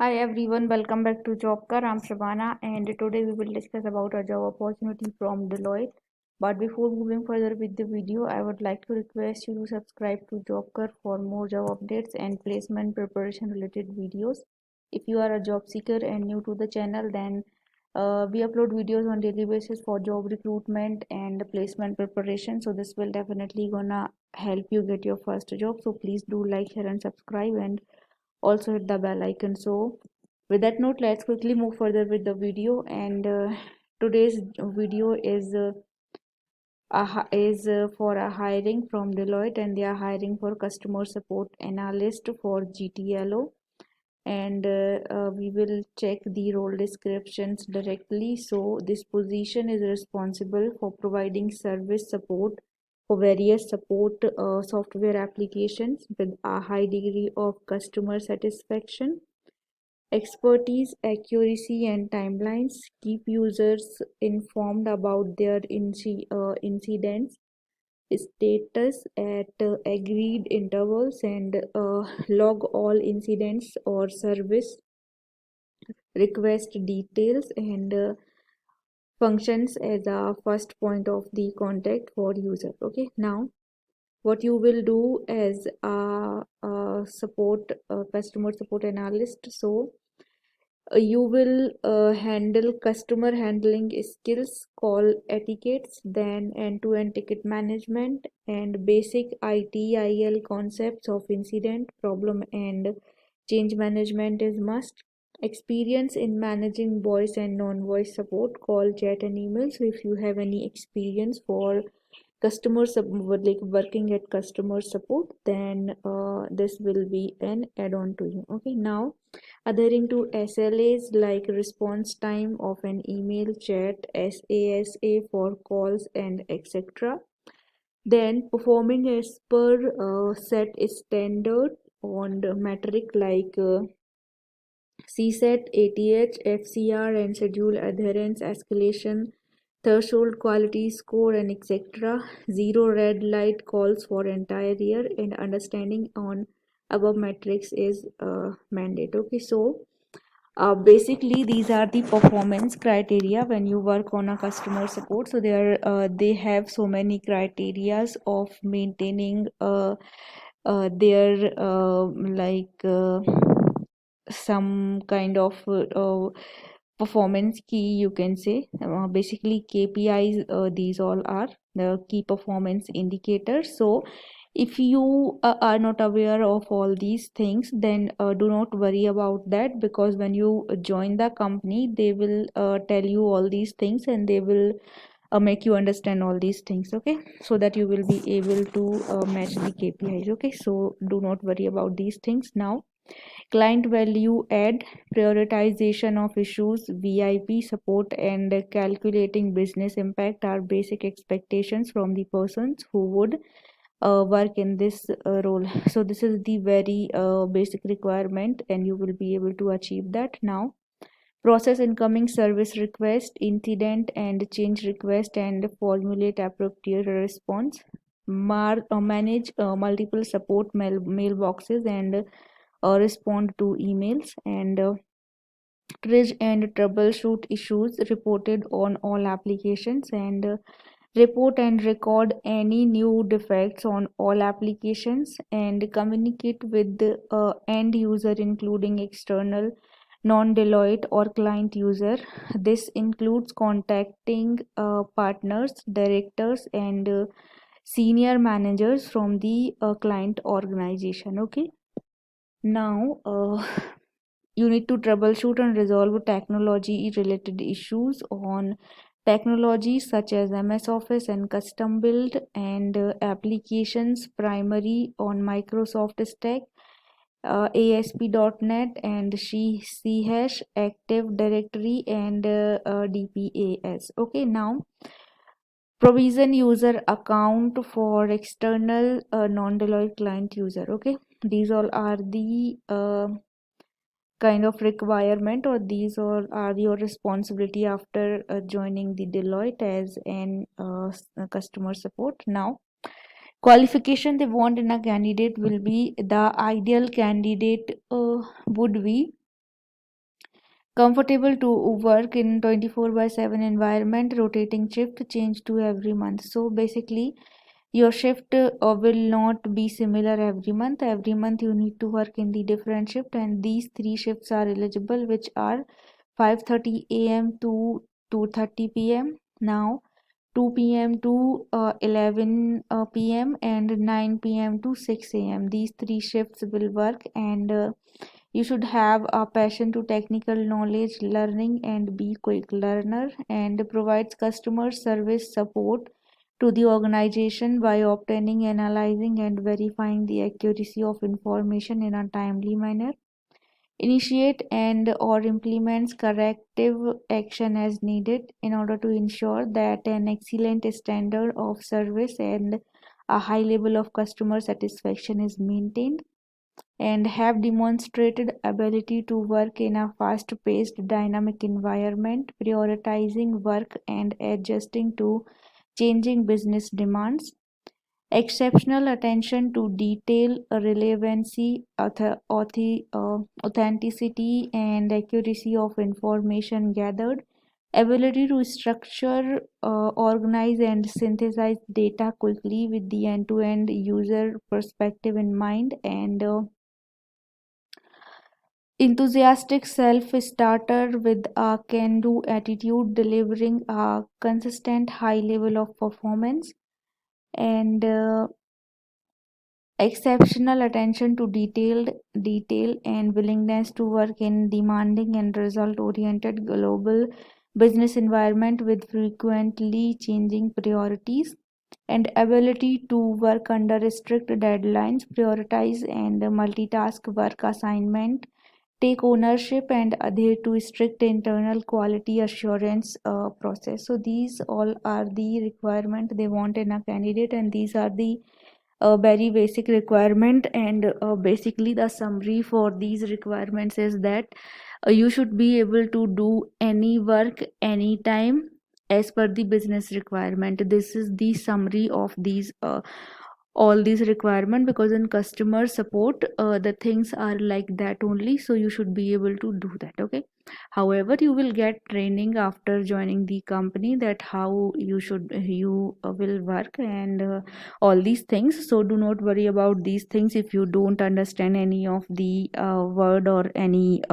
Hi everyone, welcome back to Jobkar. I'm Shabana and today we will discuss about a job opportunity from Deloitte. But before moving further with the video, I would like to request you to subscribe to Jobkar for more job updates and placement preparation related videos. If you are a job seeker and new to the channel, then we upload videos on daily basis for job recruitment and placement preparation. So this will definitely gonna help you get your first job. So please do like, share and subscribe and also hit the bell icon. So with that note, let's quickly move further with the video. And today's video is for a hiring from Deloitte, and they are hiring for customer support analyst for GTLO. And we will check the role descriptions directly. So this position is responsible for providing service support for various support software applications with a high degree of customer satisfaction, expertise, accuracy, and timelines. Keep users informed about their incidents status at agreed intervals, and log all incidents or service request details, and functions as a first point of the contact for user. Okay, now what you will do as a support customer support analyst. So you will handle customer handling skills, call etiquettes, then end-to-end ticket management and basic ITIL concepts of incident, problem and change management is must. Experience in managing voice and non-voice support, call, chat and email. So if you have any experience for customer support, like working at customer support, then this will be an add-on to you. Okay, now adhering to SLAs like response time of an email, chat, SASA for calls and etc. Then performing as per set standard on the metric like CSET, ATH, FCR and schedule adherence, escalation, threshold quality score and etc. Zero red light calls for entire year, and understanding on above metrics is mandate. Okay, so basically these are the performance criteria when you work on a customer support. So they have so many criterias of maintaining their some kind of performance key, you can say. Basically KPIs, these all are the key performance indicators. So if you are not aware of all these things, then do not worry about that, because when you join the company they will tell you all these things, and they will make you understand all these things. Okay, so that you will be able to match the KPIs. Okay, so do not worry about these things. Now client value add, prioritization of issues, VIP support and calculating business impact are basic expectations from the persons who would work in this role. So this is the very basic requirement, and you will be able to achieve that. Now process incoming service request, incident and change request, and formulate appropriate response. Manage multiple support mailboxes and respond to emails, and triage and troubleshoot issues reported on all applications, and report and record any new defects on all applications, and communicate with the end user including external non-Deloitte or client user. This includes contacting partners, directors and senior managers from the client organization. Okay, now you need to troubleshoot and resolve technology related issues on technologies such as MS Office and custom build, and applications primary on Microsoft stack, ASP.NET and C hash, Active Directory and DPAS. Okay, now provision user account for external non-Deloitte client user. Okay, these all are the kind of requirement, or these all are your responsibility after joining the Deloitte as an customer support. Now qualification they want in a candidate will be, the ideal candidate would be Comfortable to work in 24/7 environment, rotating shift change to every month. So basically your shift will not be similar every month. Every month you need to work in the different shift, and these three shifts are eligible, which are 5:30 a.m. to 2:30 p.m. Now 2 p.m. to 11 p.m. and 9 p.m. to 6 a.m. These three shifts will work, and you should have a passion to technical knowledge, learning, and be quick learner, and provides customer service support to the organization by obtaining, analyzing, and verifying the accuracy of information in a timely manner. Initiate and or implements corrective action as needed in order to ensure that an excellent standard of service and a high level of customer satisfaction is maintained, and have demonstrated ability to work in a fast-paced dynamic environment, prioritizing work and adjusting to changing business demands. Exceptional attention to detail, relevancy, authenticity, and accuracy of information gathered. Ability to structure, organize, and synthesize data quickly with the end-to-end user perspective in mind, and enthusiastic self-starter with a can-do attitude, delivering a consistent high level of performance, and exceptional attention to detail and willingness to work in demanding and result-oriented global business environment with frequently changing priorities, and ability to work under strict deadlines, prioritize and multitask work assignment, take ownership, and adhere to strict internal quality assurance process. So these all are the requirement they want in a candidate, and these are the very basic requirement, and basically the summary for these requirements is that you should be able to do any work anytime as per the business requirement. This is the summary of these all these requirement, because in customer support the things are like that only, so you should be able to do that. Okay, however you will get training after joining the company, that how you will work, and all these things. So do not worry about these things if you don't understand any of the word or any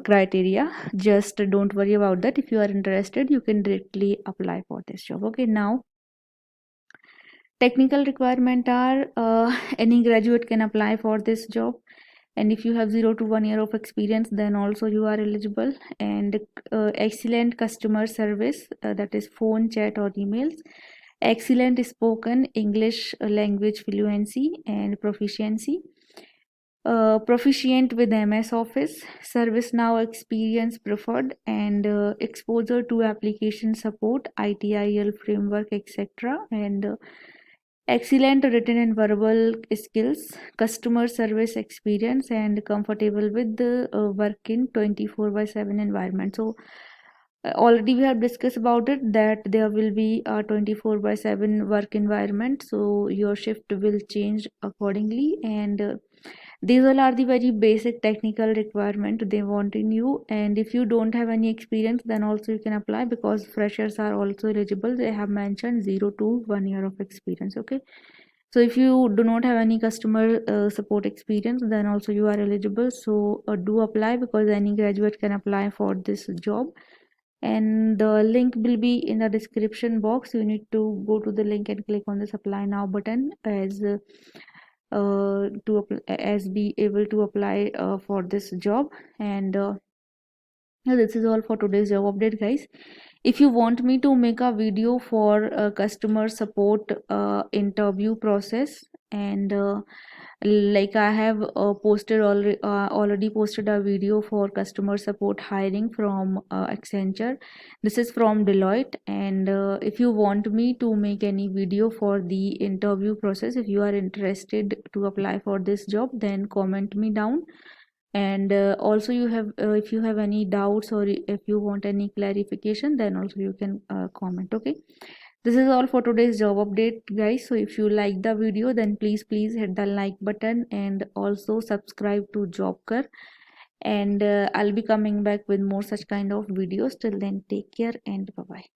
criteria. Just don't worry about that. If you are interested, you can directly apply for this job. Okay, now technical requirement are any graduate can apply for this job, and if you have 0 to 1 year of experience, then also you are eligible, and excellent customer service, that is phone, chat, or emails, excellent spoken English language fluency and proficiency, proficient with MS Office, ServiceNow experience preferred, and exposure to application support, ITIL framework, etc., and excellent written and verbal skills, customer service experience, and comfortable with the work in 24/7 environment. So already we have discussed about it, that there will be a 24/7 work environment, so your shift will change accordingly, and these all are the very basic technical requirement they want in you. And if you don't have any experience, then also you can apply, because freshers are also eligible. They have mentioned 0 to 1 year of experience. Okay, so if you do not have any customer support experience, then also you are eligible. So do apply, because any graduate can apply for this job, and the link will be in the description box. You need to go to the link and click on this apply now button as be able to apply for this job. And this is all for today's job update, guys. If you want me to make a video for customer support interview process, and like I have already posted a video for customer support hiring from Accenture. This is from Deloitte, and if you want me to make any video for the interview process, if you are interested to apply for this job, then comment me down. And also you have if you have any doubts, or if you want any clarification, then also you can comment. Okay, this is all for today's job update, guys. So if you like the video, then please hit the like button, and also subscribe to Jobker, and I'll be coming back with more such kind of videos. Till then, take care and bye bye.